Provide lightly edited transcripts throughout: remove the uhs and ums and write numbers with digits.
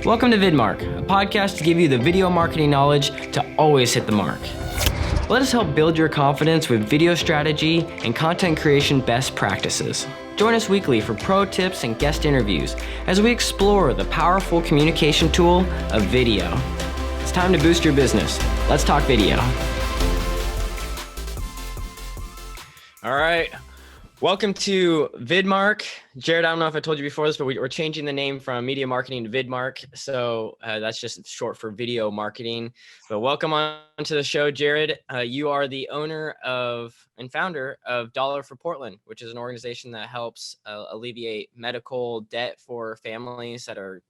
Welcome to VidMark, a podcast to give you the video marketing knowledge to always hit the mark. Let us help build your confidence with video strategy and content creation best practices. Join us weekly for pro tips and guest interviews as we explore the powerful communication tool of video. It's time to boost your business. Let's talk video. All right. Welcome to VidMark. Jared, I don't know if I told you before this, but we're changing the name from media marketing to VidMark. So that's just short for video marketing. But welcome on to the show, Jared. You are the owner of and founder of Dollar for Portland, which is an organization that helps alleviate medical debt for families that are,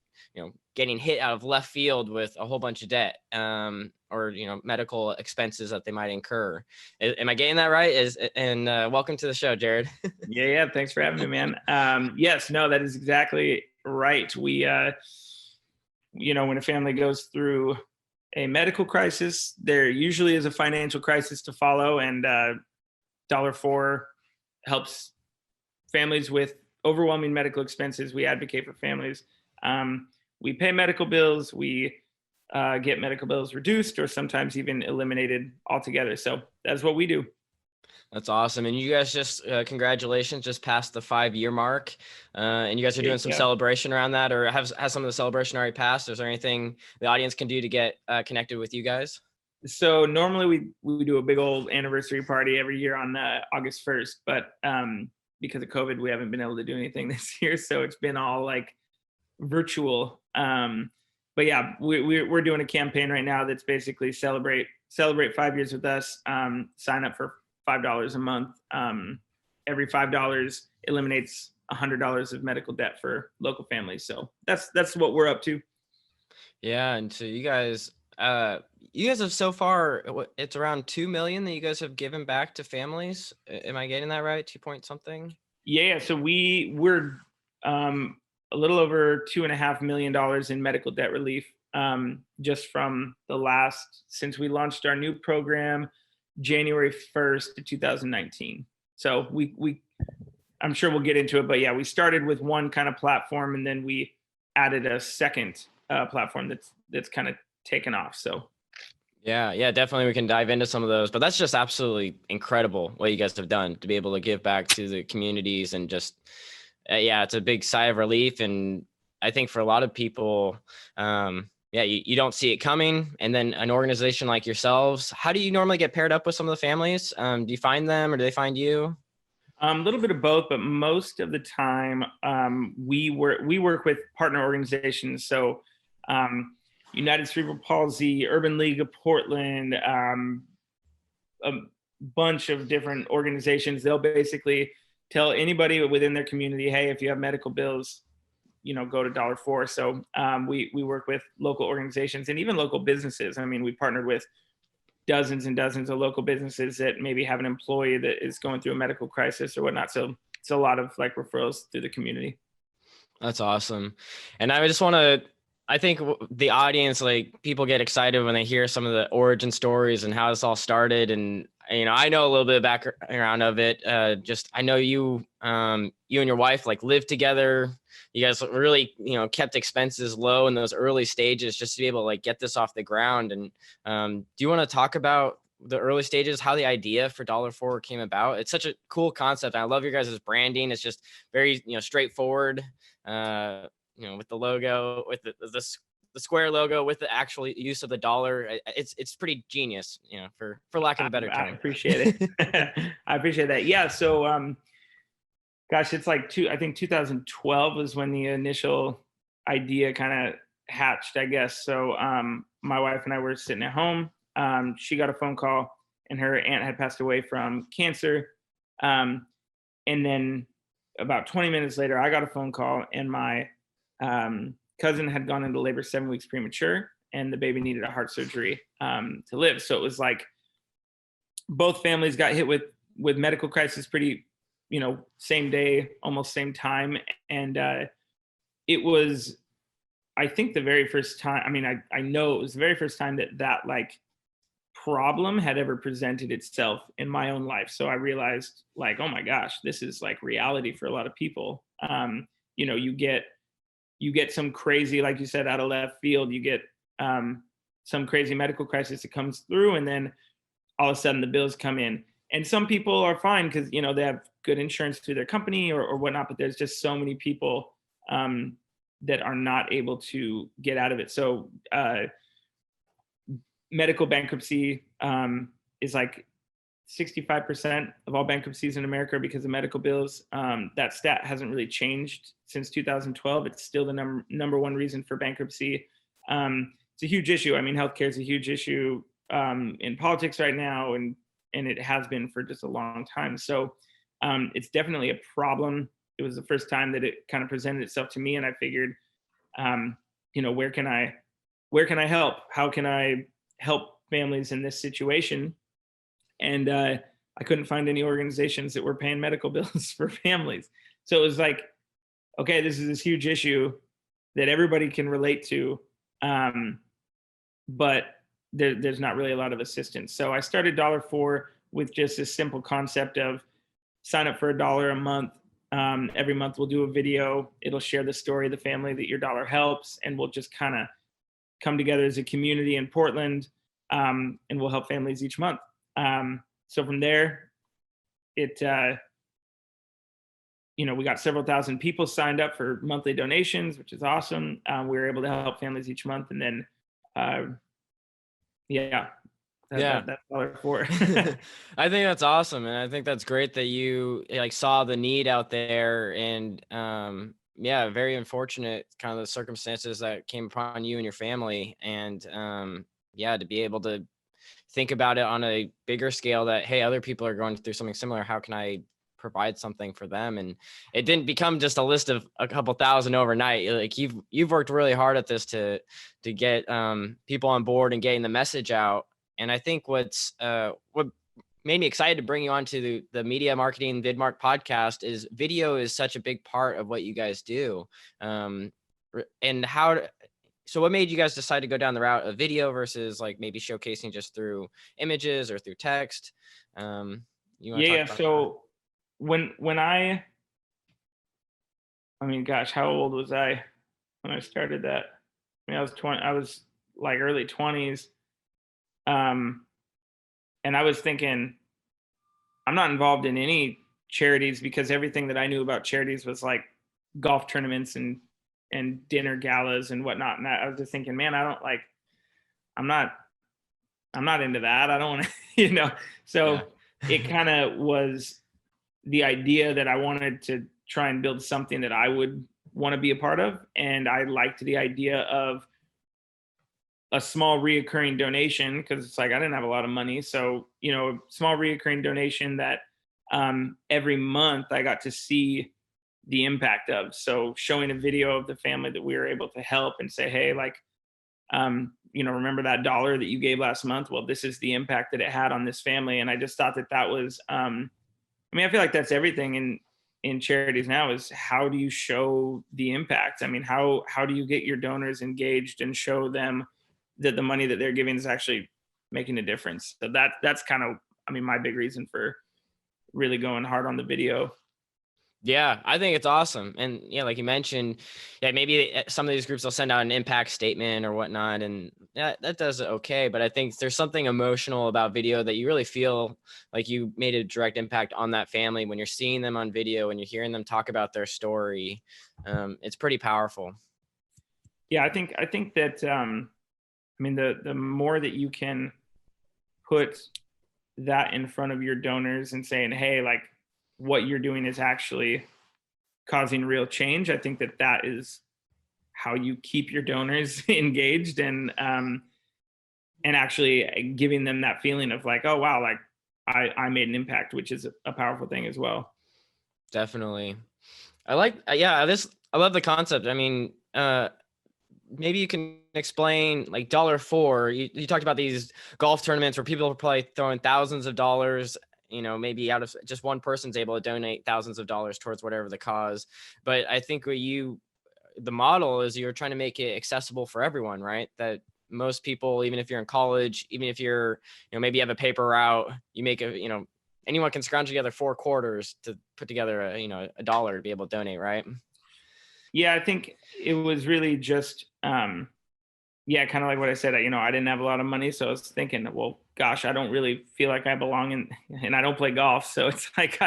getting hit out of left field with a whole bunch of debt, or medical expenses that they might incur. Am I getting that right? Welcome to the show, Jared. Yeah. Thanks for having me, man. Yes, no, that is exactly right. We, when a family goes through a medical crisis, there usually is a financial crisis to follow, and $4 helps families with overwhelming medical expenses. We advocate for families. We pay medical bills. We get medical bills reduced or sometimes even eliminated altogether. So that's what we do. That's awesome. And you guys just, congratulations, just passed the 5-year mark. And you guys are doing some celebration around that, or has some of the celebration already passed? Is there anything the audience can do to get connected with you guys? So normally we do a big old anniversary party every year on August 1st, but because of COVID, we haven't been able to do anything this year. So it's been all like virtual. But yeah, we're doing a campaign right now that's basically celebrate 5 years with us. Sign up for $5 a month. Every $5 eliminates $100 of medical debt for local families. So that's what we're up to. Yeah, and so you guys have so far, it's around 2 million that you guys have given back to families. Am I getting that right? 2 point something? Yeah. So we're a little over $2.5 million in medical debt relief, just from since we launched our new program, January 1st of 2019. So I'm sure we'll get into it, but yeah, we started with one kind of platform, and then we added a second platform that's kind of taken off. So yeah, definitely. We can dive into some of those, but that's just absolutely incredible what you guys have done to be able to give back to the communities, and just, it's a big sigh of relief. And I think for a lot of people, you don't see it coming. And then an organization like yourselves, how do you normally get paired up with some of the families? Do you find them, or do they find you? A little bit of both, but most of the time, we work with partner organizations. So United Cerebral Palsy, Urban League of Portland, a bunch of different organizations. They'll basically tell anybody within their community, hey, if you have medical bills, go to $4. So we work with local organizations and even local businesses. I mean, we partnered with dozens and dozens of local businesses that maybe have an employee that is going through a medical crisis or whatnot. So it's a lot of like referrals through the community. That's awesome. And I think the audience, like, people get excited when they hear some of the origin stories and how this all started. And, I know a little bit of background of it. I know you and your wife lived together. You guys really, kept expenses low in those early stages just to be able to get this off the ground. And do you want to talk about the early stages, how the idea for $4 came about? It's such a cool concept. I love your guys' branding. It's just very, straightforward. With the logo, with the square logo, with the actual use of the dollar. It's pretty genius, for lack of a better term. I appreciate it. I appreciate that. Yeah. So, it's I think 2012 was when the initial idea kind of hatched, I guess. So, my wife and I were sitting at home. She got a phone call, and her aunt had passed away from cancer. And then about 20 minutes later, I got a phone call, and my cousin had gone into labor 7 weeks premature, and the baby needed a heart surgery to live. So it was like both families got hit with medical crisis pretty, same day, almost same time. And it was, I think, the very first time, I know it was the very first time that problem had ever presented itself in my own life. So I realized, oh my gosh, this is reality for a lot of people. You get you get some crazy, like you said, out of left field, you get some crazy medical crisis that comes through, and then all of a sudden the bills come in. And some people are fine because they have good insurance through their company or whatnot, but there's just so many people that are not able to get out of it. So medical bankruptcy is like 65% of all bankruptcies in America because of medical bills. That stat hasn't really changed since 2012. It's still the number one reason for bankruptcy. It's a huge issue. I mean, healthcare is a huge issue in politics right now, and it has been for just a long time. So it's definitely a problem. It was the first time that it kind of presented itself to me, and I figured, where can I help? How can I help families in this situation? And I couldn't find any organizations that were paying medical bills for families. So it was like, okay, this is this huge issue that everybody can relate to, but there's not really a lot of assistance. So I started $4 with just this simple concept of sign up for $1 a month. Every month we'll do a video. It'll share the story of the family that your dollar helps, and we'll just kind of come together as a community in Portland, and we'll help families each month. So from there, we got several thousand people signed up for monthly donations, which is awesome. We were able to help families each month, and then, that's $4. I think that's awesome, and I think that's great that you like saw the need out there, and very unfortunate kind of the circumstances that came upon you and your family, and to be able to think about it on a bigger scale that, hey, other people are going through something similar. How can I provide something for them? And it didn't become just a list of a couple thousand overnight. Like you've worked really hard at this to get people on board and getting the message out. And I think what made me excited to bring you on to the Media Marketing Vidmark podcast is video is such a big part of what you guys do. So what made you guys decide to go down the route of video versus like maybe showcasing just through images or through text? So when I mean, gosh, how old was I when I started that? I mean, I was like early 20s. And I was thinking, I'm not involved in any charities because everything that I knew about charities was like golf tournaments and dinner galas and whatnot. And I was just thinking, man, I'm not into that. I don't want to, so it kind of was the idea that I wanted to try and build something that I would want to be a part of. And I liked the idea of a small reoccurring donation, because it's like, I didn't have a lot of money. So, a small reoccurring donation that every month I got to see the impact of. So showing a video of the family that we were able to help and say, hey, like, remember that $1 that you gave last month? Well, this is the impact that it had on this family. And I just thought that was, I feel like that's everything in charities now is how do you show the impact? I mean, how do you get your donors engaged and show them that the money that they're giving is actually making a difference? So that's kind of, my big reason for really going hard on the video. Yeah, I think it's awesome. And like you mentioned, maybe some of these groups will send out an impact statement or whatnot, and that does it okay. But I think there's something emotional about video that you really feel like you made a direct impact on that family when you're seeing them on video and you're hearing them talk about their story. It's pretty powerful. Yeah, I think that the more that you can put that in front of your donors and saying, hey, like, what you're doing is actually causing real change. I think that is how you keep your donors engaged and actually giving them that feeling of like, oh, wow, like I made an impact, which is a powerful thing as well. Definitely. I love the concept. I mean, maybe you can explain like $4. You talked about these golf tournaments where people are probably throwing thousands of dollars, maybe out of just one person's able to donate thousands of dollars towards whatever the cause. But I think the model is you're trying to make it accessible for everyone, right? That most people, even if you're in college, even if you're, maybe you have a paper route, you make anyone can scrounge together 4 quarters to put together $1 to be able to donate, right? Yeah, I think it was really just, yeah, kind of like what I said. I didn't have a lot of money, so I was thinking, well, gosh, I don't really feel like I belong in, and I don't play golf, so it's like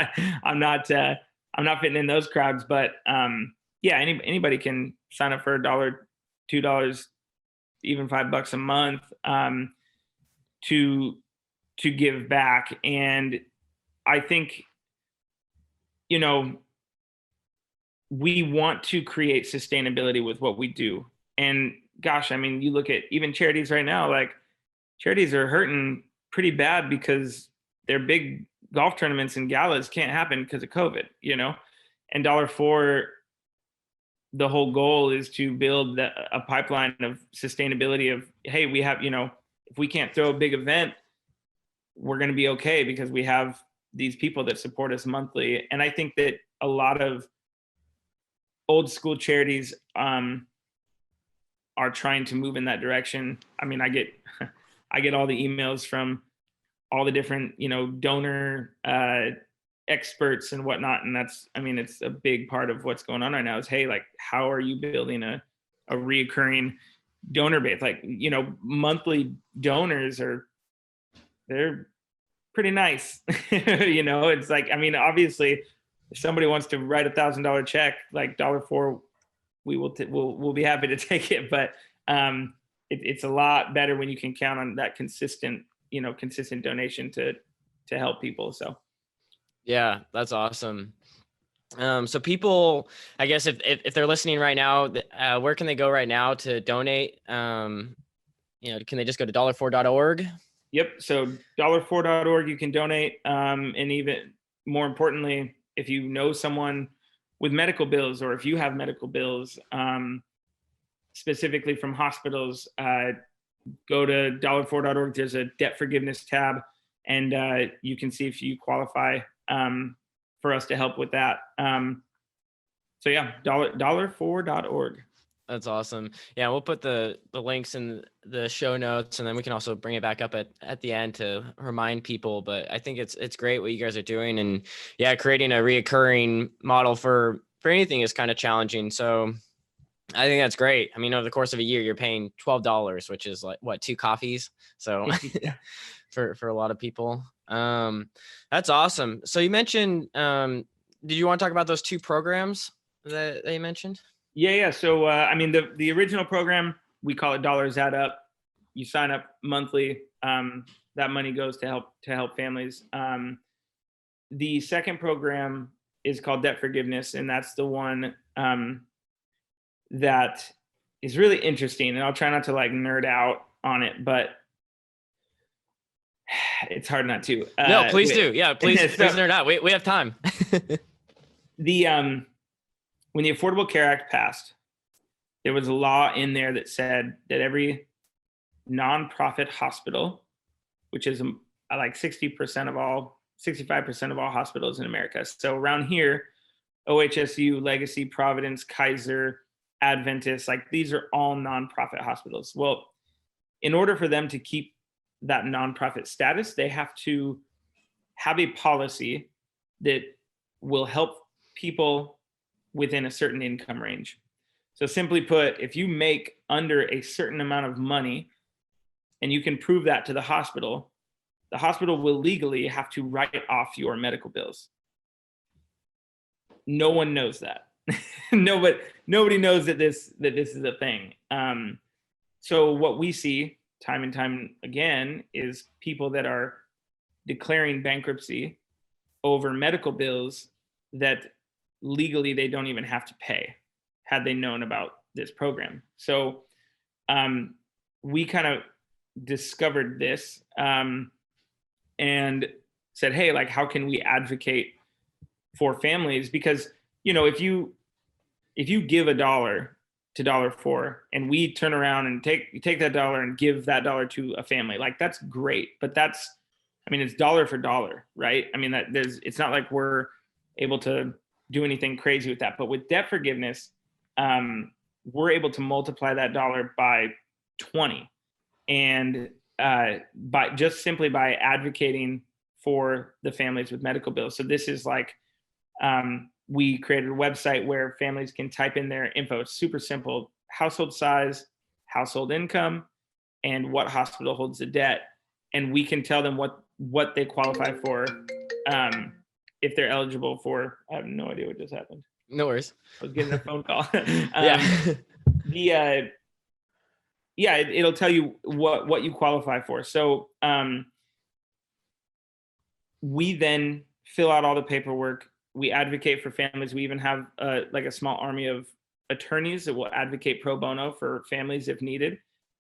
I'm not, I'm not fitting in those crowds. But yeah, anybody can sign up for $1, $2, even $5 a month, to give back. And I think, you know, we want to create sustainability with what we do. And gosh, I mean, you look at even charities right now, like charities are hurting pretty bad because their big golf tournaments and galas can't happen because of COVID. And Dollar Four, the whole goal is to build a pipeline of sustainability of, hey, we have, if we can't throw a big event, we're going to be okay because we have these people that support us monthly. And I think that a lot of old school charities are trying to move in that direction. I mean, I get I get all the emails from all the different donor experts and whatnot, and it's a big part of what's going on right now. Is, hey, like, how are you building a reoccurring donor base? Like, monthly donors they're pretty nice. It's like, I mean, obviously, if somebody wants to write $1,000 check, like Dollar Four, we'll be happy to take it. But it's a lot better when you can count on that consistent donation to help people. So Yeah, that's awesome. So people, I guess if they're listening right now, where can they go right now to donate? Can they just go to dollar4.org? Yep. So dollar4.org, you can donate. And even more importantly, if you know someone with medical bills, or if you have medical bills, specifically from hospitals, go to dollar4.org. There's a debt forgiveness tab, and you can see if you qualify for us to help with that. So yeah, dollar4.org. That's awesome. Yeah, we'll put the links in the show notes, and then we can also bring it back up at the end to remind people. But I think it's great what you guys are doing, and yeah, creating a reoccurring model for anything is kind of challenging. So I think that's great. I mean, over the course of a year, you're paying $12, which is like what, 2 coffees. So Yeah. for a lot of people, that's awesome. So you mentioned, did you want to talk about those 2 programs that you mentioned? Yeah. So, I mean, the original program, we call it Dollars Add Up. You sign up monthly. That money goes to help families. The second program is called Debt Forgiveness, and that's the one that is really interesting. And I'll try not to like nerd out on it, but it's hard not to. No, please do. Yeah, please nerd out. We have time. When the Affordable Care Act passed, there was a law in there that said that every nonprofit hospital, which is like 65% of all hospitals in America. So around here, OHSU, Legacy, Providence, Kaiser, Adventist, like these are all nonprofit hospitals. Well, in order for them to keep that nonprofit status, they have to have a policy that will help people within a certain income range. So simply put, if you make under a certain amount of money and you can prove that to the hospital will legally have to write off your medical bills. No one knows that. Nobody knows that this is a thing. So what we see time and time again is people that are declaring bankruptcy over medical bills that legally they don't even have to pay had they known about this program. So we kind of discovered this and said, hey, like, how can we advocate for families? Because if you give $1 to Dollar Four and we turn around and take that dollar and give that dollar to a family, like, that's great. But it's dollar for dollar, right? I mean, it's not like we're able to do anything crazy with that. But with debt forgiveness, we're able to multiply that dollar by 20, and simply by advocating for the families with medical bills. So this is like we created a website where families can type in their info. It's super simple: household size, household income, and what hospital holds the debt. And we can tell them what they qualify for, if they're eligible for. I have no idea what just happened. No worries. I was getting a phone call. Yeah. It'll tell you what you qualify for. So we then fill out all the paperwork. We advocate for families. We even have like a small army of attorneys that will advocate pro bono for families if needed.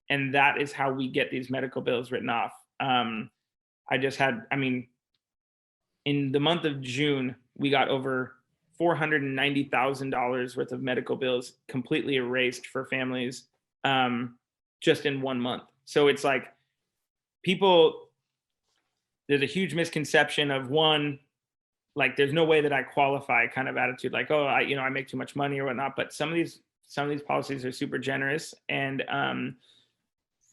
And that is how we get these medical bills written off. In the month of June, we got over $490,000 worth of medical bills completely erased for families, just in 1 month. So it's like there's a huge misconception of like, there's no way that I qualify kind of attitude, like, oh, I make too much money or whatnot. But some of these policies are super generous. And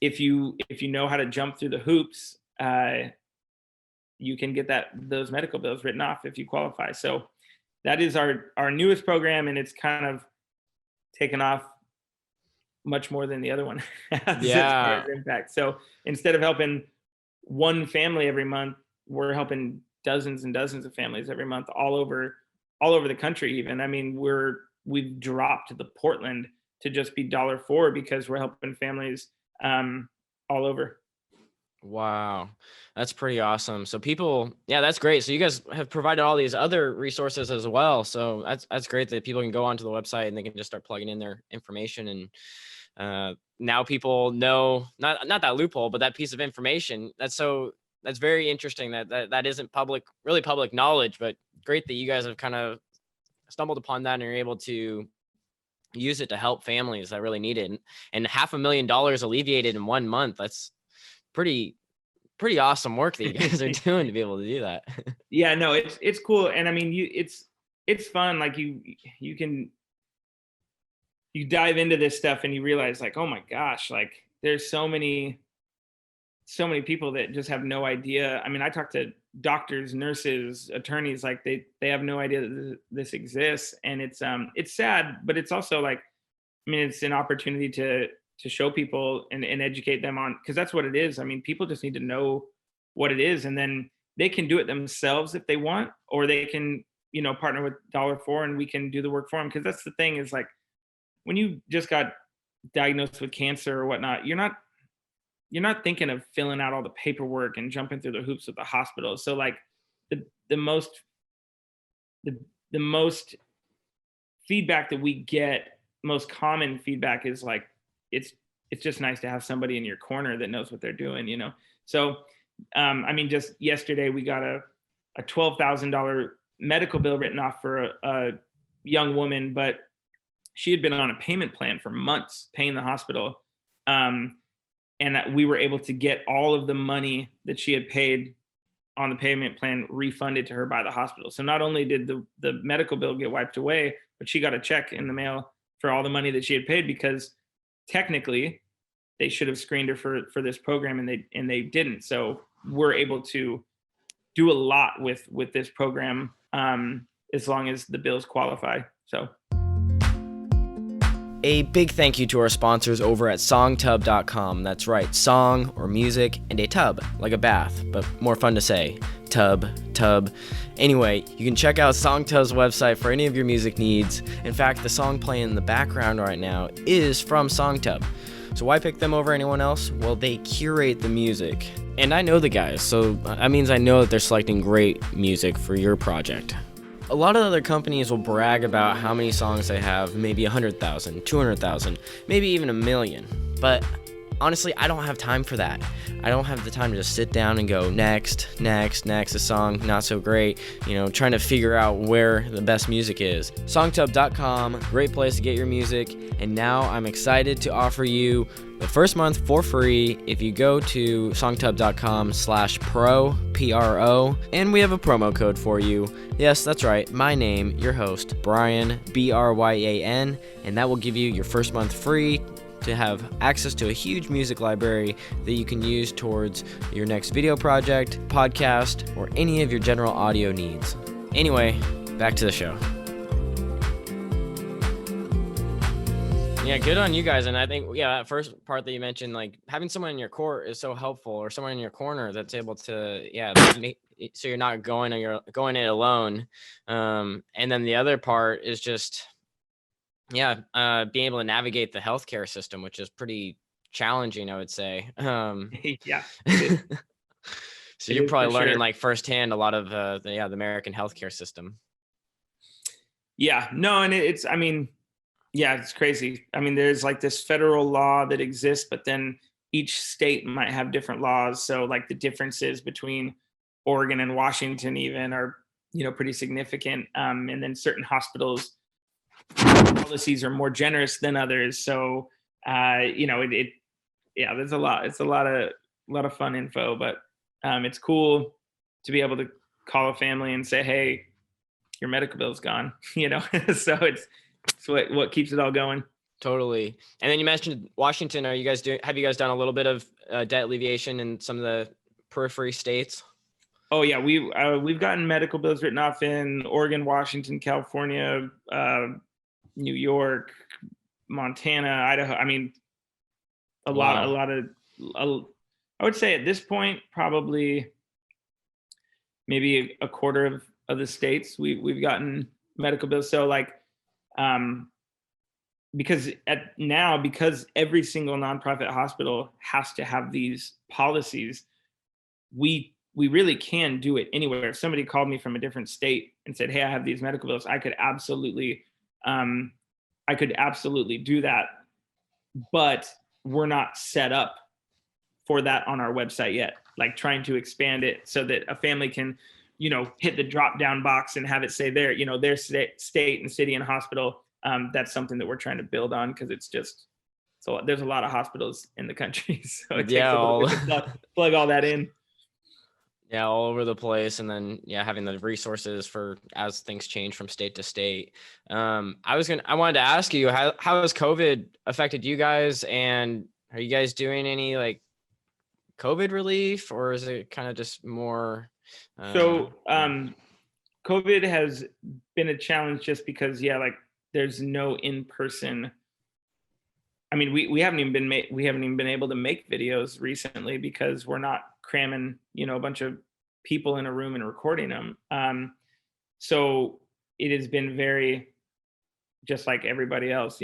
if you know how to jump through the hoops, you can get those medical bills written off if you qualify. So that is our newest program, and it's kind of taken off much more than the other one has as far as impact. So instead of helping one family every month, we're helping dozens and dozens of families every month, all over the country. Even, I mean, we've dropped the Portland to just be $4 because we're helping families all over. Wow, that's pretty awesome. So that's great. So you guys have provided all these other resources as well. So that's great that people can go onto the website and they can just start plugging in their information. And now people know, not that loophole, but that piece of information. That's very interesting that isn't really public knowledge, but great that you guys have kind of stumbled upon that and are able to use it to help families that really need it. And $500,000 alleviated in 1 month. That's pretty awesome work that you guys are doing to be able to do that. Yeah, no, it's cool. And I mean, it's fun. Like you dive into this stuff and you realize, like, oh my gosh, like there's so many people that just have no idea. I mean, I talk to doctors, nurses, attorneys, like they have no idea that this exists. And it's sad, but it's also like, I mean, it's an opportunity to show people and educate them on, because that's what it is. I mean, people just need to know what it is, and then they can do it themselves if they want, or they can, partner with $4 and we can do the work for them. Because that's the thing, is like, when you just got diagnosed with cancer or whatnot, you're not thinking of filling out all the paperwork and jumping through the hoops of the hospital. So like the most feedback that we get, most common feedback is like, it's just nice to have somebody in your corner that knows what they're doing, So, I mean, just yesterday we got a $12,000 medical bill written off for a young woman, but she had been on a payment plan for months, paying the hospital. And we were able to get all of the money that she had paid on the payment plan refunded to her by the hospital. So not only did the medical bill get wiped away, but she got a check in the mail for all the money that she had paid, because technically they should have screened her for this program, and they didn't. So we're able to do a lot with this program, as long as the bills qualify. So a big thank you to our sponsors over at songtub.com. That's right, song or music and a tub, like a bath, but more fun to say. Tub. Anyway, you can check out Songtub's website for any of your music needs. In fact, the song playing in the background right now is from Songtub. So why pick them over anyone else? Well, they curate the music. And I know the guys, so that means I know that they're selecting great music for your project. A lot of other companies will brag about how many songs they have, maybe 100,000, 200,000, maybe even 1 million. But honestly, I don't have time for that. I don't have the time to just sit down and go next, a song not so great, trying to figure out where the best music is. Songtub.com, great place to get your music. And now I'm excited to offer you the first month for free if you go to songtub.com/pro, P-R-O, and we have a promo code for you. Yes, that's right, my name, your host, Brian, B-R-Y-A-N, and that will give you your first month free to have access to a huge music library that you can use towards your next video project, podcast, or any of your general audio needs. Anyway, back to the show. Yeah, good on you guys. And I think, yeah, that first part that you mentioned, like having someone in your court is so helpful, or someone in your corner that's able to, yeah, so you're not you're going it alone. And then the other part is just, yeah, being able to navigate the healthcare system, which is pretty challenging, I would say. Yeah, it is. So It you're is for probably learning sure. like firsthand a lot of the American healthcare system. Yeah, no, and it's, I mean, yeah, it's crazy. I mean, there's like this federal law that exists, but then each state might have different laws. So like the differences between Oregon and Washington even are, pretty significant. And then certain hospitals policies are more generous than others. So it yeah, there's a lot. It's a lot of fun info, but it's cool to be able to call a family and say, hey, your medical bill's gone, so it's what keeps it all going. Totally. And then you mentioned Washington. Have you guys done a little bit of debt alleviation in some of the periphery states? Oh yeah, we've gotten medical bills written off in Oregon, Washington, California, New York, Montana, Idaho. I mean, a Wow. lot of, a, I would say at this point, probably maybe a quarter of the states we've gotten medical bills. So like, um, because every single nonprofit hospital has to have these policies, we really can do it anywhere. If somebody called me from a different state and said, hey, I have these medical bills, um I could absolutely do that. But we're not set up for that on our website yet, like trying to expand it so that a family can, hit the drop down box and have it say their state and city and hospital. That's something that we're trying to build on, because it's just, so there's a lot of hospitals in the country, so it takes Yeah, a little all bit to plug all that in. yeah, all over the place, and then yeah, having the resources for as things change from state to state. I wanted to ask you, how has COVID affected you guys, and are you guys doing any like COVID relief, or is it kind of just more? So Yeah. COVID has been a challenge just because, yeah, like there's no in person. I mean, we haven't even been able to make videos recently because we're not cramming, a bunch of people in a room and recording them. So it has been very, just like everybody else,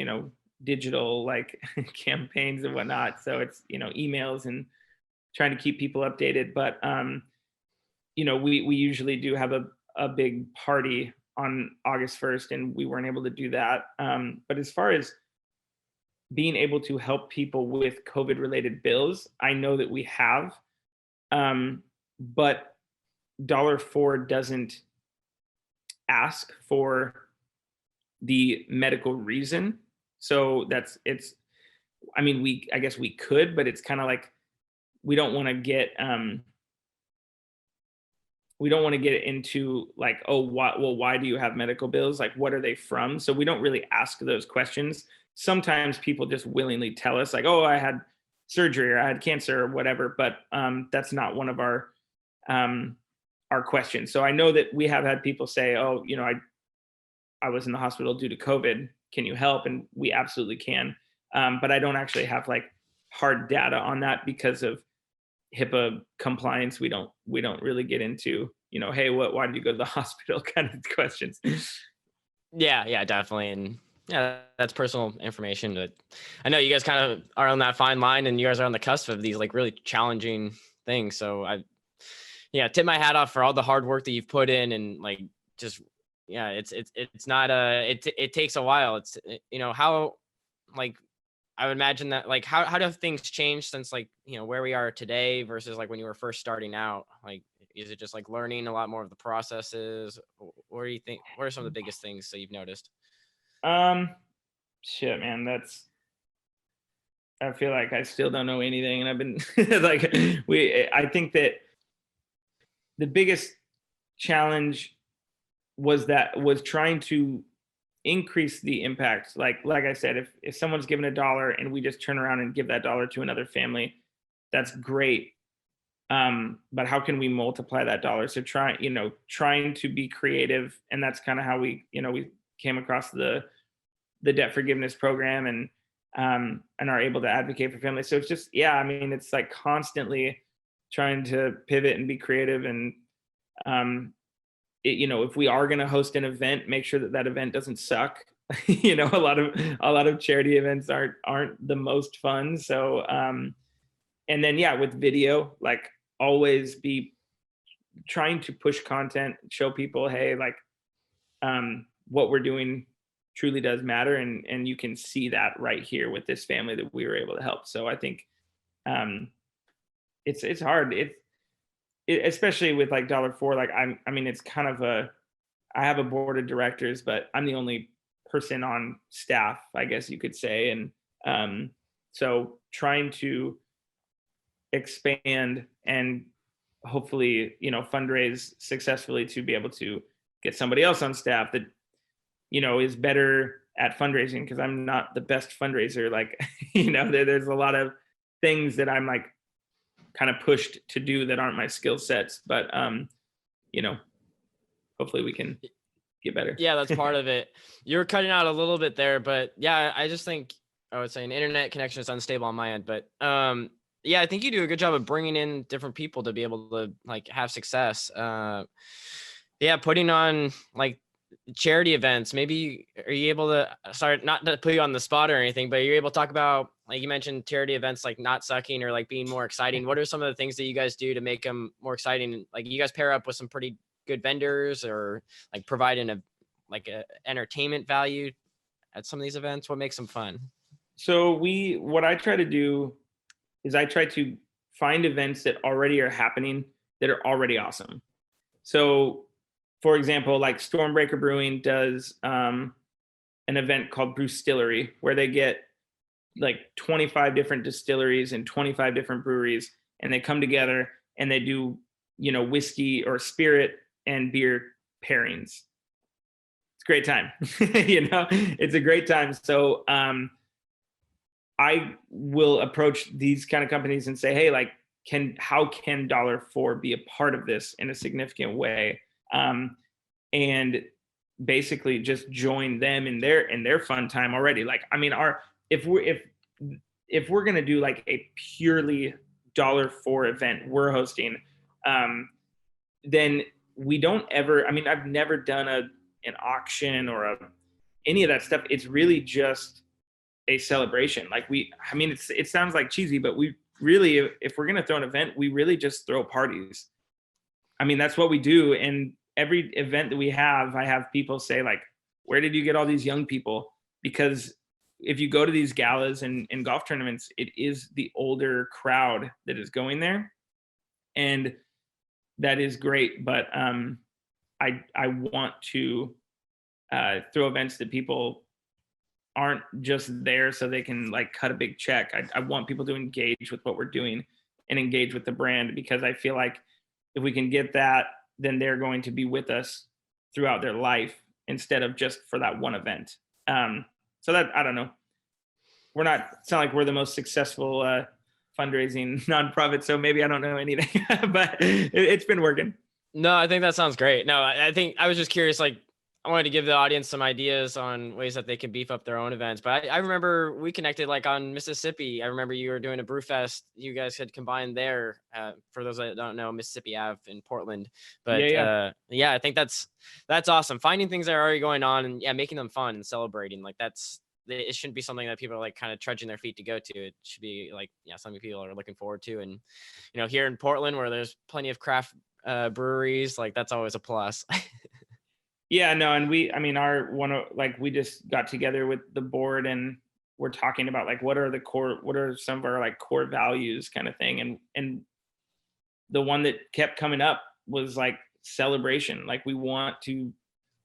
digital like campaigns and whatnot. So it's, emails and trying to keep people updated. But we usually do have a big party on August 1st, and we weren't able to do that. But as far as being able to help people with COVID related bills, I know that we have. But Dollar Four doesn't ask for the medical reason. So I mean, I guess we could, but it's kind of like, we don't want to get, into like, oh, why do you have medical bills? Like, what are they from? So we don't really ask those questions. Sometimes people just willingly tell us like, oh, I had surgery or I had cancer or whatever, but that's not one of our questions. So I know that we have had people say, oh, I was in the hospital due to COVID. Can you help? And we absolutely can. But I don't actually have like hard data on that because of HIPAA compliance. We don't really get into, hey, why did you go to the hospital kind of questions. Yeah, definitely. And yeah, that's personal information. But I know you guys kind of are on that fine line, and you guys are on the cusp of these like really challenging things. So yeah, tip my hat off for all the hard work that you've put in, and like just, yeah, it's not it takes a while. It's, how, like, I would imagine that, like, how do things change since, like, where we are today versus like when you were first starting out? Like, is it just like learning a lot more of the processes? What do you think? What are some of the biggest things that you've noticed? um Shit, man, I feel like I still don't know anything, and I've been like, I think that the biggest challenge was trying to increase the impact. Like I said, if someone's given $1 and we just turn around and give that dollar to another family, that's great. But how can we multiply that dollar? So trying to be creative, and that's kind of how we came across the debt forgiveness program. And and are able to advocate for families. So it's just, yeah, I mean, it's like constantly trying to pivot and be creative. And, if we are going to host an event, make sure that that event doesn't suck. A lot of charity events aren't the most fun. So, and then, yeah, with video, like always be trying to push content, show people, hey, like, what we're doing truly does matter, and you can see that right here with this family that we were able to help. So I think, um it's hard. Especially with like $4, like I mean, it's kind of I have a board of directors, but I'm the only person on staff, I guess you could say. And so trying to expand and hopefully, fundraise successfully to be able to get somebody else on staff that, is better at fundraising, because I'm not the best fundraiser. Like, there's a lot of things that I'm like kind of pushed to do that aren't my skill sets. But hopefully we can get better. Yeah, that's part of it. You're cutting out a little bit there, but yeah, I just think I would say an internet connection is unstable on my end. But yeah, I think you do a good job of bringing in different people to be able to like have success. Yeah, putting on like charity events. Maybe are you able to start, not to put you on the spot or anything, but you're able to talk about, like you mentioned, charity events like not sucking or like being more exciting. What are some of the things that you guys do to make them more exciting? Like you guys pair up with some pretty good vendors, or like providing a entertainment value at some of these events. What makes them fun? So what I try to do is I try to find events that already are happening that are already awesome. So, for example, like Stormbreaker Brewing does an event called Brewstillery, where they get like 25 different distilleries and 25 different breweries, and they come together and they do, whiskey or spirit and beer pairings. It's a great time. It's a great time. So I will approach these kind of companies and say, hey, like, how can $4 be a part of this in a significant way? And basically just join them in their fun time already. Like, I mean, if we're gonna do like a purely $4 event we're hosting, then we don't ever. I mean, I've never done an auction or any of that stuff. It's really just a celebration. Like it sounds like cheesy, but we really, if we're gonna throw an event, we really just throw parties. I mean, that's what we do. And every event that we have, I have people say like, where did you get all these young people? Because if you go to these galas and golf tournaments, it is the older crowd that is going there. And that is great. But I want to throw events that people aren't just there so they can like cut a big check. I want people to engage with what we're doing and engage with the brand, because I feel like if we can get that, then they're going to be with us throughout their life instead of just for that one event. So that, I don't know, it's not like we're the most successful fundraising nonprofit, so maybe I don't know anything, but it's been working. No, I think that sounds great. No, I think I was just curious, like I wanted to give the audience some ideas on ways that they can beef up their own events. But I remember we connected like on Mississippi. I remember you were doing a brew fest. You guys had combined there. For those that don't know, Mississippi Ave in Portland. But yeah, I think that's awesome. Finding things that are already going on and making them fun and celebrating. Like it shouldn't be something that people are like kind of trudging their feet to go to. It should be like, something people are looking forward to. And, here in Portland where there's plenty of craft breweries, like that's always a plus. Yeah, no, and we just got together with the board and we're talking about like what are some of our like core values kind of thing. And the one that kept coming up was like celebration. Like we want to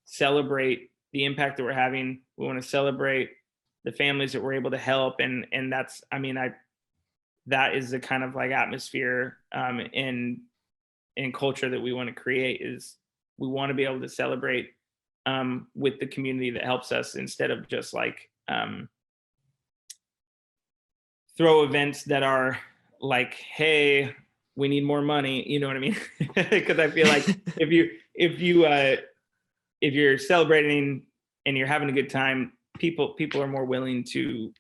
celebrate the impact that we're having. We want to celebrate the families that we're able to help. And that's, that is the kind of like atmosphere and culture that we want to create. Is we want to be able to celebrate with the community that helps us, instead of just like throw events that are like, hey, we need more money. You know what I mean? Because I feel like if you're celebrating and you're having a good time, people are more willing to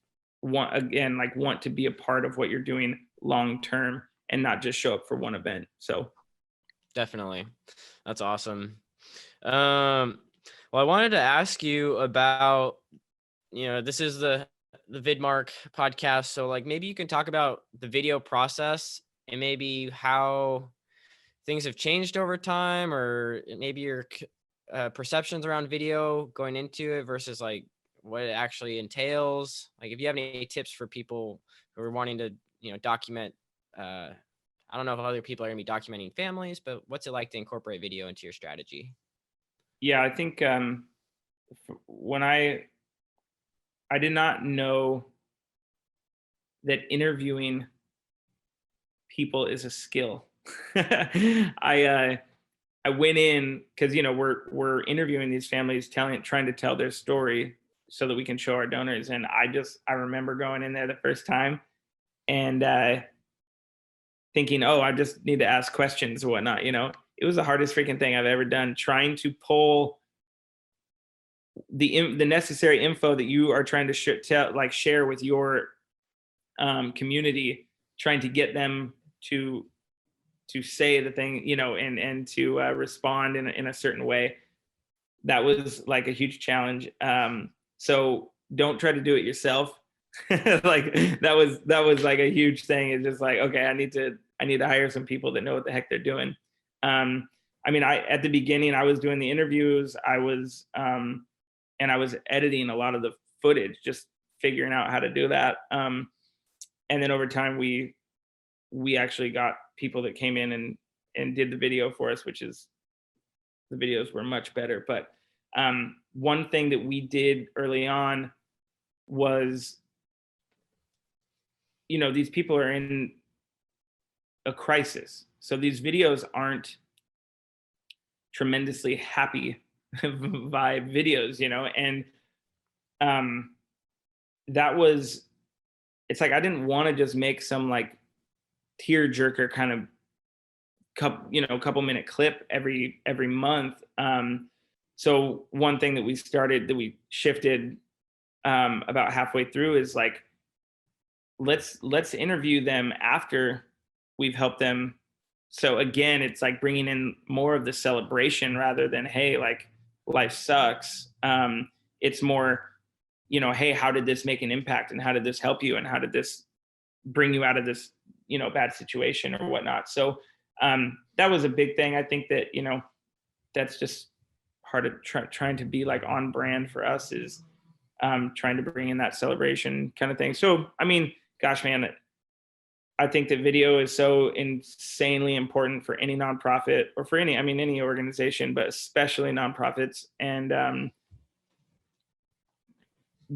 want to be a part of what you're doing long term and not just show up for one event. So Definitely. That's awesome. Well, I wanted to ask you about, this is the Vidmark podcast. So like maybe you can talk about the video process and maybe how things have changed over time, or maybe your perceptions around video going into it versus like what it actually entails. Like if you have any tips for people who are wanting to, document, I don't know if other people are going to be documenting families, but what's it like to incorporate video into your strategy? yeah, I think when I did not know that interviewing people is a skill. I went in because we're interviewing these families, trying to tell their story so that we can show our donors. And I remember going in there the first time and thinking, oh, I just need to ask questions or whatnot. It was the hardest freaking thing I've ever done, trying to pull the necessary info that you are trying to share with your community, trying to get them to say the thing, and to respond in a certain way. That was like a huge challenge. So don't try to do it yourself. Like that was like a huge thing. It's just like, okay, I need to hire some people that know what the heck they're doing. At the beginning I was doing the interviews, and I was editing a lot of the footage, just figuring out how to do that. And then over time we actually got people that came in and did the video for us, which is, the videos were much better. But one thing that we did early on was, these people are in a crisis. So these videos aren't tremendously happy vibe videos, and that was, it's like I didn't want to just make some like tear jerker kind of couple minute clip every month. So one thing that we shifted about halfway through is like, let's interview them after we've helped them. So again, it's like bringing in more of the celebration rather than, hey, like life sucks. It's more, hey, how did this make an impact, and how did this help you, and how did this bring you out of this bad situation or whatnot. So that was a big thing. I think that that's just part of trying to be like on brand for us, is trying to bring in that celebration kind of thing. So gosh, man, I think that video is so insanely important for any nonprofit, or for any organization, but especially nonprofits. And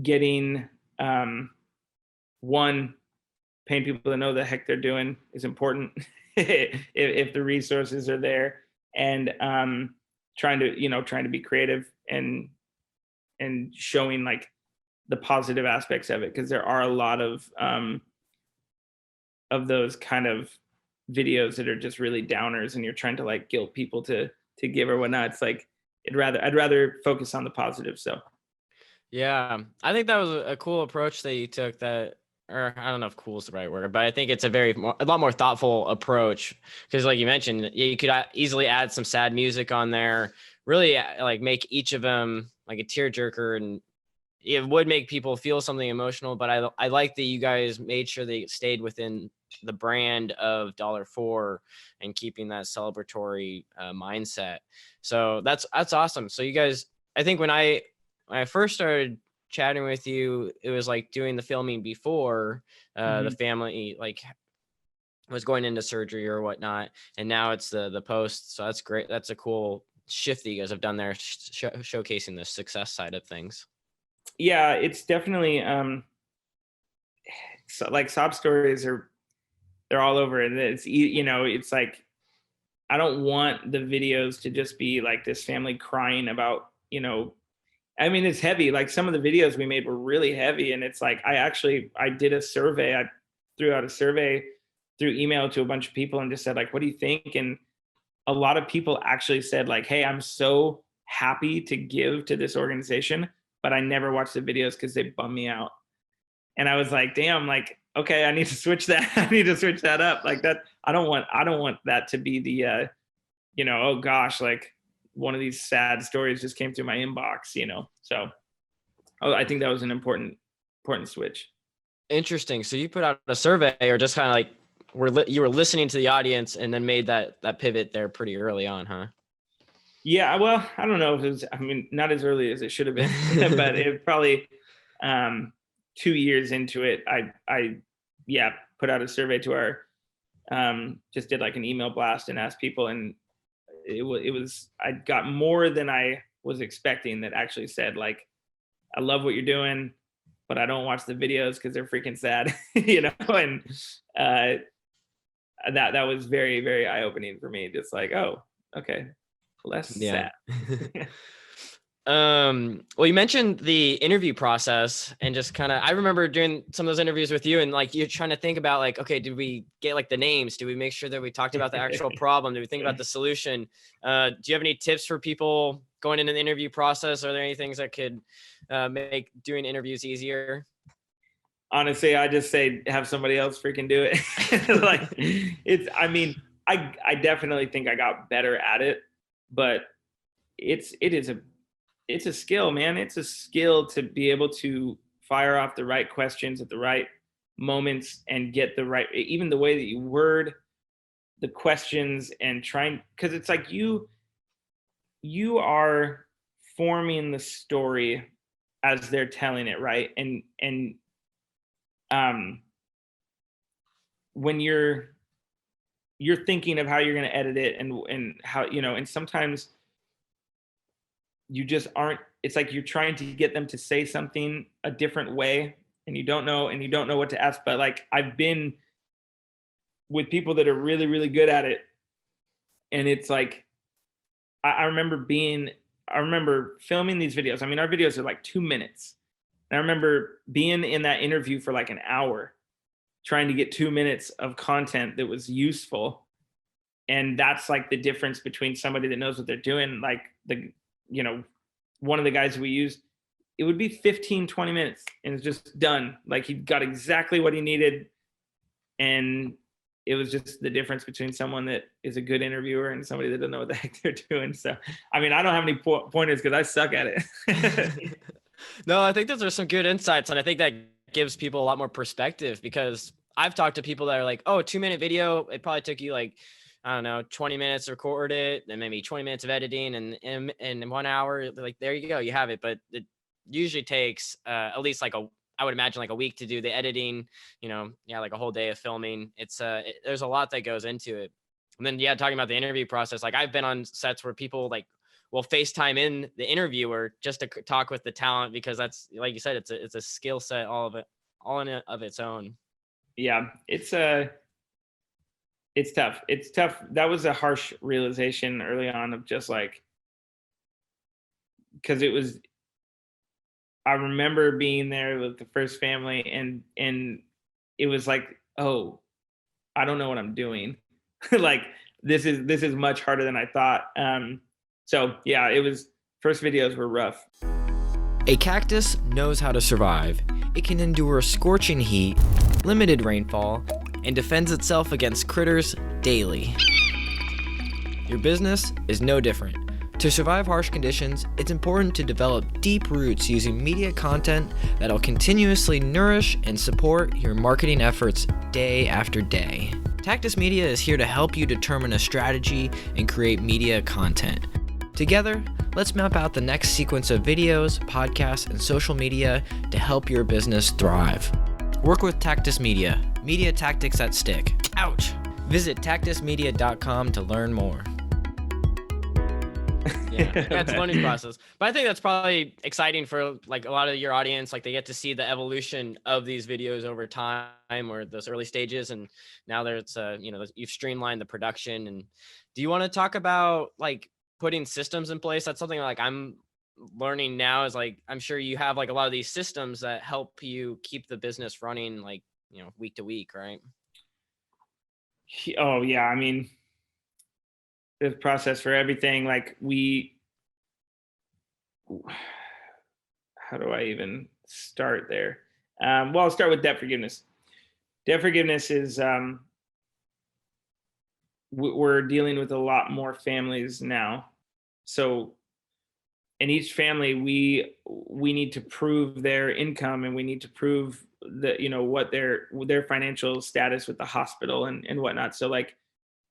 getting one, paying people to know the heck they're doing is important if the resources are there, and trying to be creative and showing like the positive aspects of it, because there are a lot of those kind of videos that are just really downers, and you're trying to like guilt people to give or whatnot. It's like I'd rather focus on the positive. So Yeah, I think that was a cool approach that you took. Or I don't know if cool is the right word, but I think it's a lot more thoughtful approach, because like you mentioned, you could easily add some sad music on there, really like make each of them like a tearjerker, and it would make people feel something emotional. But I like that you guys made sure they stayed within the brand of $4 and keeping that celebratory mindset. So that's awesome. So you guys, I think when I first started chatting with you, it was like doing the filming before the family like was going into surgery or whatnot, and now it's the post. So that's great. That's a cool shift that you guys have done there, showcasing the success side of things. Yeah, it's definitely so like sob stories they're all over, and it's like I don't want the videos to just be like this family crying about it's heavy. Like some of the videos we made were really heavy, and it's like I did a survey. I threw out a survey through email to a bunch of people and just said like, what do you think? And a lot of people actually said like, hey, I'm so happy to give to this organization, but I never watch the videos because they bum me out. And I was like, damn, like, okay, I need to switch that. I need to switch that up. Like that. I don't want that to be the, oh gosh, like one of these sad stories just came through my inbox, So I think that was an important switch. Interesting. So you put out a survey, or just kind of like you were listening to the audience and then made that pivot there pretty early on, huh? Yeah, well, I don't know if it was, I mean, not as early as it should have been, but it probably 2 years into it, I put out a survey to our, just did like an email blast and asked people, and it was, I got more than I was expecting that actually said like, I love what you're doing, but I don't watch the videos because they're freaking sad, and that was very, very eye opening for me. Just like, oh, okay, less sad. Well, you mentioned the interview process, and just kind of, I remember doing some of those interviews with you, and like you're trying to think about like, okay, did we get like the names? Do we make sure that we talked about the actual problem? Did we think about the solution? Do you have any tips for people going into the interview process? Are there any things that could make doing interviews easier? Honestly, I just say have somebody else freaking do it. Like I mean, I definitely think I got better at it, but it's a skill, man. It's a skill to be able to fire off the right questions at the right moments and get the right, even the way that you word the questions, and trying, because it's like you are forming the story as they're telling it, right? And when you're thinking of how you're going to edit it, and how, and sometimes you just aren't, it's like you're trying to get them to say something a different way, and you don't know what to ask. But like, I've been with people that are really, really good at it, and it's like, I remember filming these videos. I mean, our videos are like 2 minutes. And I remember being in that interview for like an hour, trying to get 2 minutes of content that was useful. And that's like the difference between somebody that knows what they're doing. Like one of the guys we used, it would be 15, 20 minutes and it's just done. Like he got exactly what he needed. And it was just the difference between someone that is a good interviewer and somebody that doesn't know what the heck they're doing. So, I mean, I don't have any pointers because I suck at it. No, I think those are some good insights. And I think that gives people a lot more perspective, because I've talked to people that are like, oh, a 2-minute video, it probably took you like, I don't know, 20 minutes to record it, then maybe 20 minutes of editing, and in 1 hour, like, there you go, you have it. But it usually takes at least like I would imagine like a week to do the editing, like a whole day of filming. It's there's a lot that goes into it. And then, talking about the interview process, like I've been on sets where people like will FaceTime in the interviewer just to talk with the talent, because that's, like you said, it's a skill set, all in of its own. Yeah, it's tough. It's tough. That was a harsh realization early on of just like, because I remember being there with the first family, and it was like, oh, I don't know what I'm doing. Like this is much harder than I thought. So yeah, first videos were rough. A cactus knows how to survive. It can endure scorching heat, limited rainfall, and defends itself against critters daily. Your business is no different. To survive harsh conditions, it's important to develop deep roots using media content that'll continuously nourish and support your marketing efforts day after day. Tactus Media is here to help you determine a strategy and create media content. Together, let's map out the next sequence of videos, podcasts, and social media to help your business thrive. Work with Tactus Media. Media tactics that stick. Ouch! Visit tactusmedia.com to learn more. Yeah, it's a learning process. But I think that's probably exciting for like a lot of your audience. Like they get to see the evolution of these videos over time, or those early stages. And now there's, you've streamlined the production. And do you want to talk about like putting systems in place? That's something like I'm learning now, is like, I'm sure you have like a lot of these systems that help you keep the business running, like, week to week, right? Oh yeah. I mean, there's a process for everything. Like how do I even start there? Well, I'll start with debt forgiveness. Debt forgiveness is we're dealing with a lot more families now. So in each family, we need to prove their income, and we need to prove that, what their financial status with the hospital and whatnot. So like,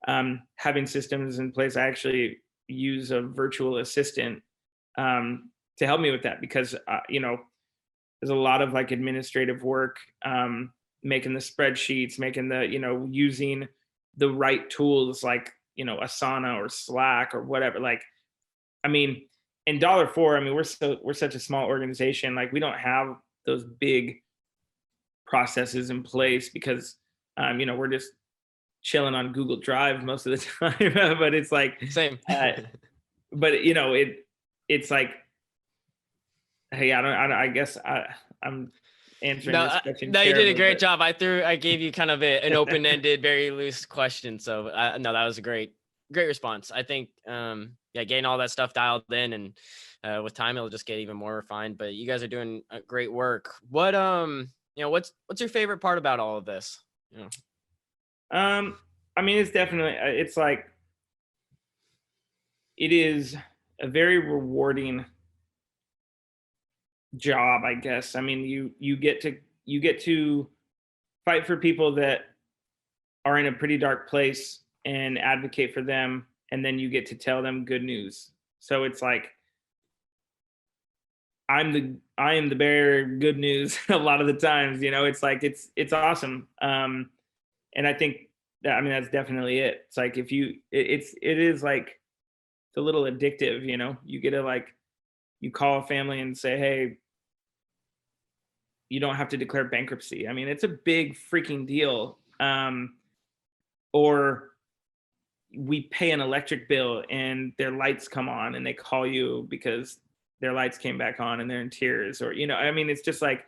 having systems in place, I actually use a virtual assistant to help me with that, because there's a lot of like administrative work, making the spreadsheets, making the, using the right tools like, Asana or Slack or whatever. Like, I mean, in $4, I mean, we're such a small organization. Like, we don't have those big processes in place because, we're just chilling on Google Drive most of the time. But it's like, Same. but it's like, hey, I guess I'm answering this question. No, you did a terribly, great but job. I gave you kind of an open-ended, very loose question. So no, that was a great response. I think, yeah, getting all that stuff dialed in, and with time, it'll just get even more refined. But you guys are doing great work. What, what's your favorite part about all of this? I mean, it's definitely, it's like, it is a very rewarding job, I guess. I mean, you get to fight for people that are in a pretty dark place and advocate for them, and then you get to tell them good news. So it's like, I am the bearer of good news a lot of the times. It's like, it's awesome. And I think that, I mean, that's definitely it. It's like, if you it is like, it's a little addictive. You get to, like, you call a family and say, hey, you don't have to declare bankruptcy. I mean, it's a big freaking deal. Or we pay an electric bill and their lights come on and they call you because their lights came back on and they're in tears. Or, I mean, it's just like,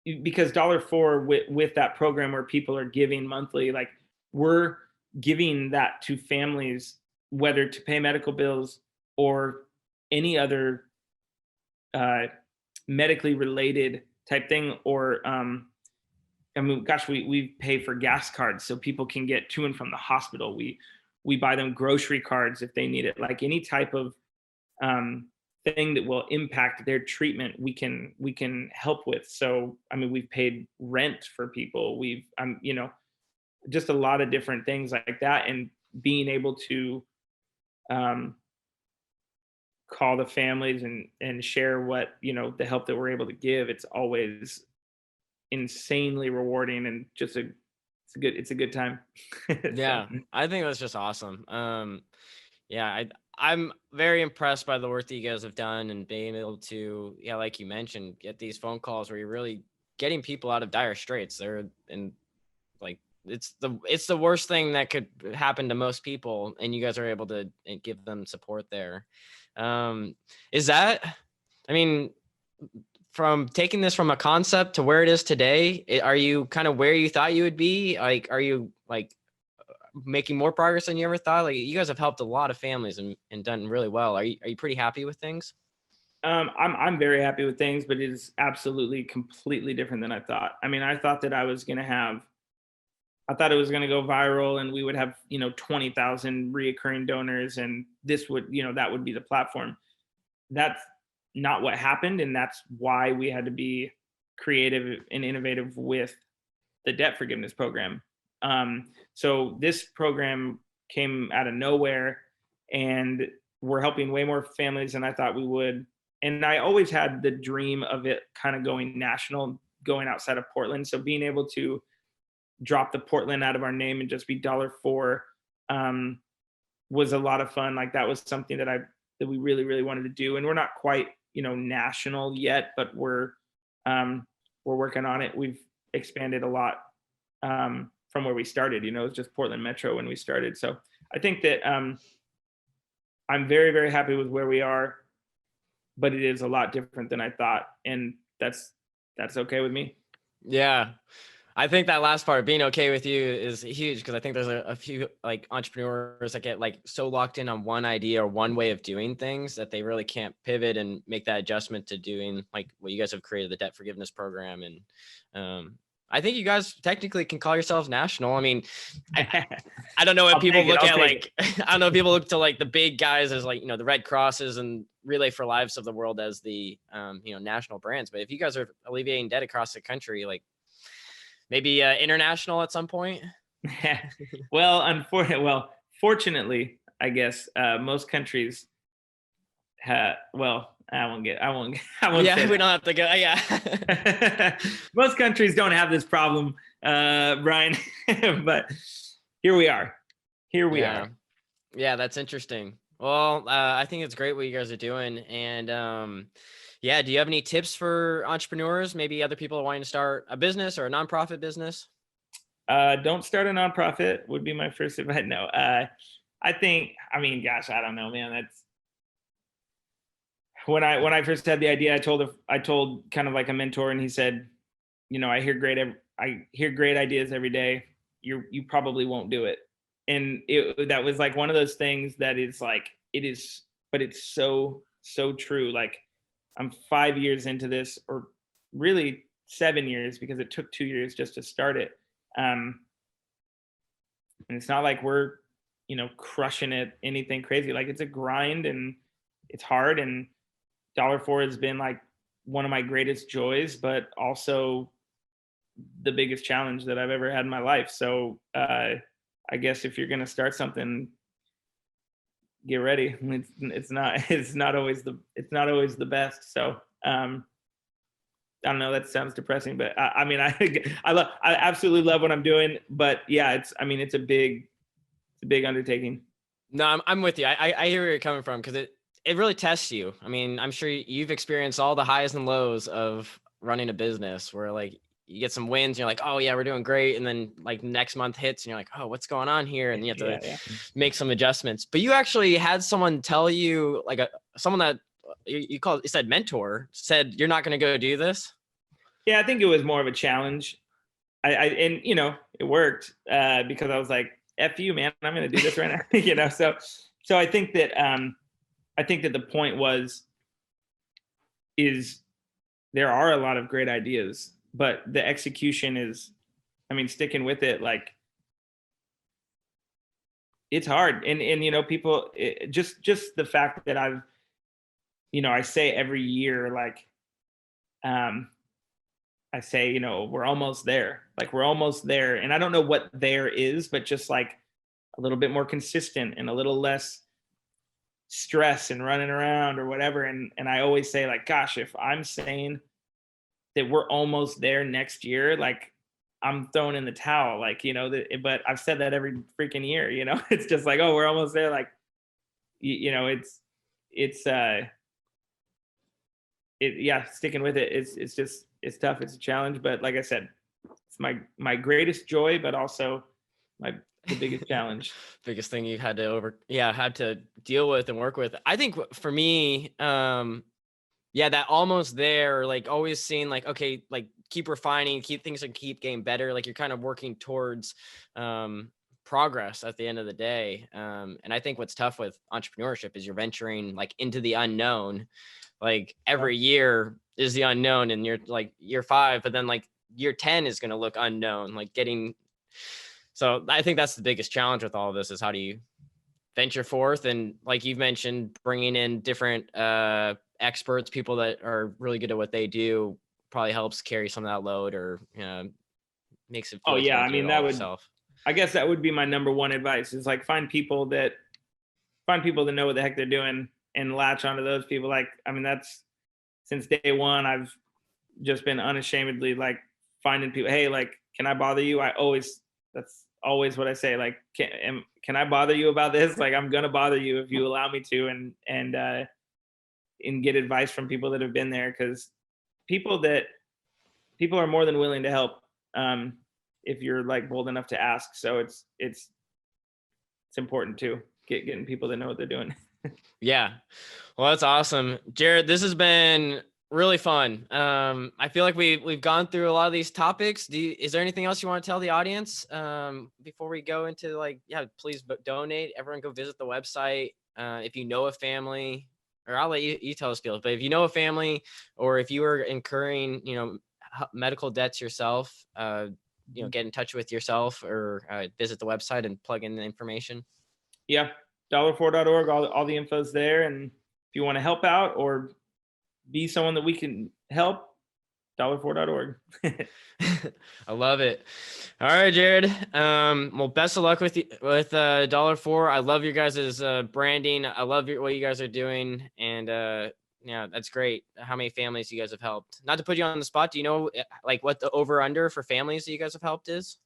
because $4 with that program where people are giving monthly, like, we're giving that to families, whether to pay medical bills or any other medically related type thing. Or I mean, gosh, we pay for gas cards so people can get to and from the hospital. We buy them grocery cards if they need it. Like, any type of thing that will impact their treatment, we can help with. So I mean, we've paid rent for people. We've just a lot of different things like that. And being able to call the families and share what, the help that we're able to give, it's always insanely rewarding, and just it's a good time. Yeah, So, I think that's just awesome. Yeah, I'm very impressed by the work that you guys have done, and being able to, yeah, like you mentioned, get these phone calls where you're really getting people out of dire straits. They're in, like, it's the worst thing that could happen to most people, and you guys are able to give them support there. Is that, I mean, from taking this from a concept to where it is today, are you kind of where you thought you would be? Like, are you like making more progress than you ever thought? Like, you guys have helped a lot of families and done really well. Are you pretty happy with things? I'm very happy with things, but it is absolutely completely different than I thought. I mean, I thought that I thought it was going to go viral and we would have, 20,000 reoccurring donors, and this would, that would be the platform. That's not what happened. And that's why we had to be creative and innovative with the debt forgiveness program. So this program came out of nowhere, and we're helping way more families than I thought we would. And I always had the dream of it kind of going national, going outside of Portland. So being able to drop the Portland out of our name and just be $4 was a lot of fun. Like, that was something that we really, really wanted to do. And we're not quite, national yet, but we're working on it. We've expanded a lot from where we started. It was just Portland Metro when we started. So I think that I'm very, very happy with where we are, but it is a lot different than I thought. And that's okay with me. Yeah. I think that last part, being okay with you, is huge, because I think there's a few like entrepreneurs that get like so locked in on one idea or one way of doing things that they really can't pivot and make that adjustment to doing like what you guys have created, the debt forgiveness program. And I think you guys technically can call yourselves national. I mean, I don't know what people look at, like, I don't know if people look to like the big guys as like, the Red Crosses and Relay for Lives of the world as the, national brands. But if you guys are alleviating debt across the country, like maybe international at some point. Well, fortunately, I guess most countries well, I won't Yeah, say we that. don't have to go. Yeah. Most countries don't have this problem, Brian, but here we are. Yeah, that's interesting. Well, I think it's great what you guys are doing. And yeah, do you have any tips for entrepreneurs, maybe other people wanting to start a business or a nonprofit business? Don't start a nonprofit would be my first advice. No, I mean, gosh, I don't know, man. That's when I first had the idea. I told kind of like a mentor, and he said, I hear great ideas every day. You probably won't do it. And that was like one of those things that is like, but it's so true. Like, I'm 5 years into this, or really 7 years, because it took 2 years just to start it. And it's not like we're, crushing it, anything crazy. Like, it's a grind and it's hard. And $4 has been like one of my greatest joys, but also the biggest challenge that I've ever had in my life. So I guess if you're going to start something, get ready. It's not always the best. So I don't know, that sounds depressing, but I mean, I absolutely love what I'm doing, but yeah, it's a big undertaking. No, I'm with you. I hear where you're coming from, because it really tests you. I mean, I'm sure you've experienced all the highs and lows of running a business, where like you get some wins, and you're like, oh yeah, we're doing great. And then like next month hits and you're like, oh, what's going on here? And you have to make some adjustments. But you actually had someone tell you, like someone that you said mentor, said you're not going to go do this. Yeah, I think it was more of a challenge. And it worked because I was like, F you, man, I'm going to do this right now. So I think that the point is there are a lot of great ideas, but the execution is, sticking with it, like, it's hard. And people, just the fact that I've, I say every year, like, I say, we're almost there. Like, we're almost there. And I don't know what there is, but just like a little bit more consistent and a little less stress and running around or whatever. And I always say, like, gosh, if I'm saying that we're almost there next year, like, I'm throwing in the towel, like, but I've said that every freaking year, it's just like, oh, we're almost there. Like, sticking with it. It's tough. It's a challenge, but like I said, it's my greatest joy, but also the biggest challenge. Biggest thing you had to deal with and work with. I think for me, that almost there, like always seeing like, okay, like keep refining, keep getting better. Like you're kind of working towards progress at the end of the day. And I think what's tough with entrepreneurship is you're venturing like into the unknown. Like every year is the unknown, and you're like year 5, but then like year 10 is going to look unknown, like so I think that's the biggest challenge with all of this, is how do you venture forth? And like you've mentioned, bringing in different experts, people that are really good at what they do, probably helps carry some of that load, or makes it feel I guess that would be my number one advice, is like find people that know what the heck they're doing and latch onto those people. Like, that's since day one, I've just been unashamedly like finding people. Hey, like, can I bother you? That's always what I say. Like, can I bother you about this? Like, I'm going to bother you if you allow me to, and get advice from people that have been there. 'Cause people are more than willing to help. If you're like bold enough to ask. So it's important too, getting people that know what they're doing. Yeah. Well, that's awesome. Jared, this has been Really fun. I feel like we've gone through a lot of these topics. Is there anything else you want to tell the audience before we go into please donate. Everyone go visit the website. If you know a family, or I'll let you tell us, but if you know a family, or if you are incurring, medical debts yourself, get in touch with yourself, or visit the website and plug in the information. Yeah, dollar4.org. All the info's there, and if you want to help out or be someone that we can help, dollar4.org. I love it. All right, Jared. Well, best of luck with $4. I love your guys' branding. I love what you guys are doing, and that's great. How many families you guys have helped? Not to put you on the spot, do you know what the over under for families that you guys have helped is?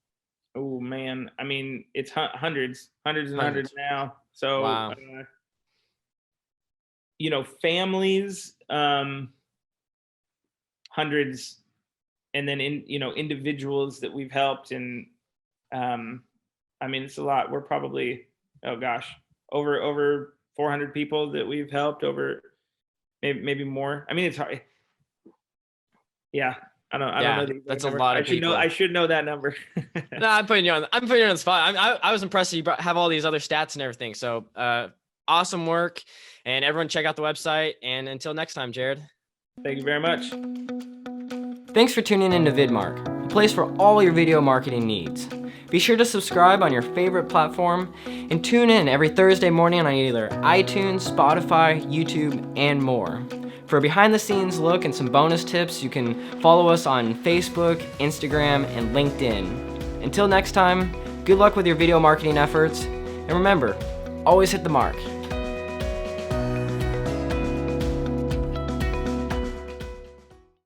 Oh man, I mean, it's hundreds and hundreds now. So wow. Families, hundreds, and then individuals that we've helped, and I mean, it's a lot. We're probably, over 400 people that we've helped, over maybe more. I mean, it's hard. Yeah, I don't know. That's a lot of people. I should know that number. No, I'm putting you on the spot. I was impressed that you have all these other stats and everything. So awesome work, and everyone check out the website. And until next time, Jared. Thank you very much. Thanks for tuning in to VidMark, a place for all your video marketing needs. Be sure to subscribe on your favorite platform and tune in every Thursday morning on either iTunes, Spotify, YouTube, and more. For a behind-the-scenes look and some bonus tips, you can follow us on Facebook, Instagram, and LinkedIn. Until next time, good luck with your video marketing efforts, and remember, always hit the mark.